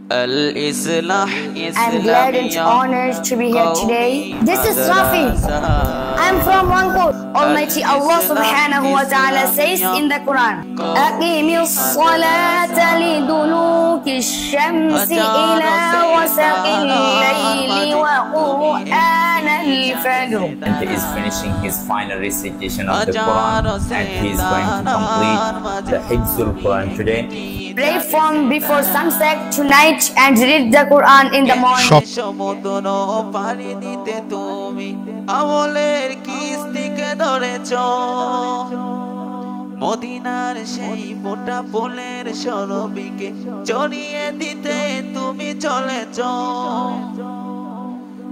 I'm glad and honored to be here today. This is Rafi. I'm from Rangpur. Almighty Allah subhanahu wa ta'ala says in the Quran, أَقِيمِ الصَّلَاةَ لِدُلُوكِ الشَّمْسِ إِلَى غَسَقِ اللَّيْلِ وَقُرْآنَ الْفَجْرِ. And he is finishing his final recitation of the Quran, and he is going to complete the Hifzul Quran today. Pray from before sunset tonight and read the Quran in the morning. মদিনার সেই মোটা ফুলের শরবিকে জড়িয়ে দিতে তুমি চলেছ,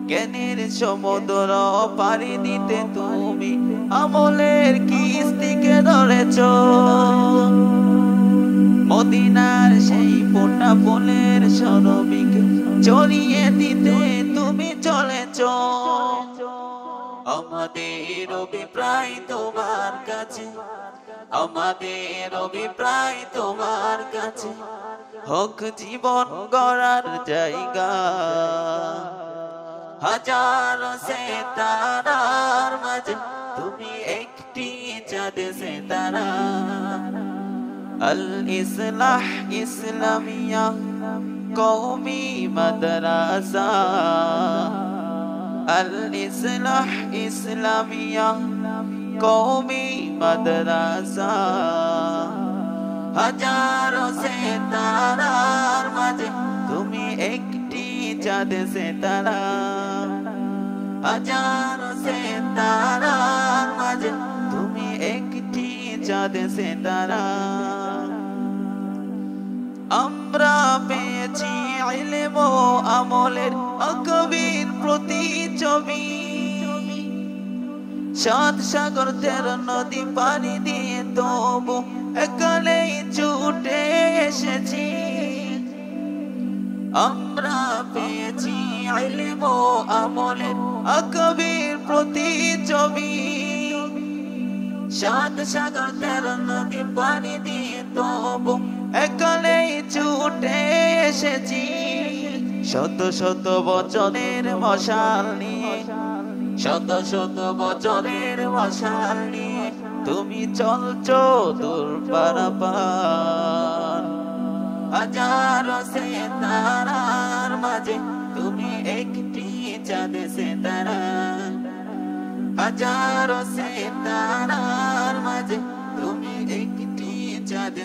জ্ঞানের সমুদ্র পাড়ি দিতে তুমি আমলের কিস্তিকে ধরেছ। মদিনার সেই মোটা ফুলের শরবিকে জড়িয়ে দিতে তুমি চলেছ। আমাদের অভিপ্রায় তোমার কাছে, আমাদের অভিপ্রায় তোমার কাছে, হোক জীবন গড়ার জায়গা। হাজারো সিতারার মাঝে তুমি একটি চাঁদ সিতারা। আল ইসলাহ ইসলামিয়া কওমি মাদ্রাসা, আল ইসলাহ ইসলামিয়া কওমি মাদ্রাসা। হাজারো সিতারার মাঝে তুমি একটি চাঁদ সিতারা। হাজারো সিতারার মাঝে তুমি একটি চাঁদ সিতারা। আমরা পেয়েছি ইলম ও আমলের অকবির প্রতিচ্ছবি। সাত সাগর 13 নদী পানি দিয়ে তবু একালেই ছুটে এসেছি। আমরা পেয়েছি ইলম ও আমলের অকবির প্রতিচ্ছবি। সাত সাগর 13 নদী পানি দিয়ে তবু একালেই ছুটে এসেছি। শত শত বছরের মশাল নিয়ে, শত শত বছরের মশাল নিয়ে তুমি চলছো দূর পারাপার। হাজারো সিতারার মাঝে তুমি একটি চাঁদ সিতারা। হাজারো সিতারার মাঝে তুমি একটি চাঁদ।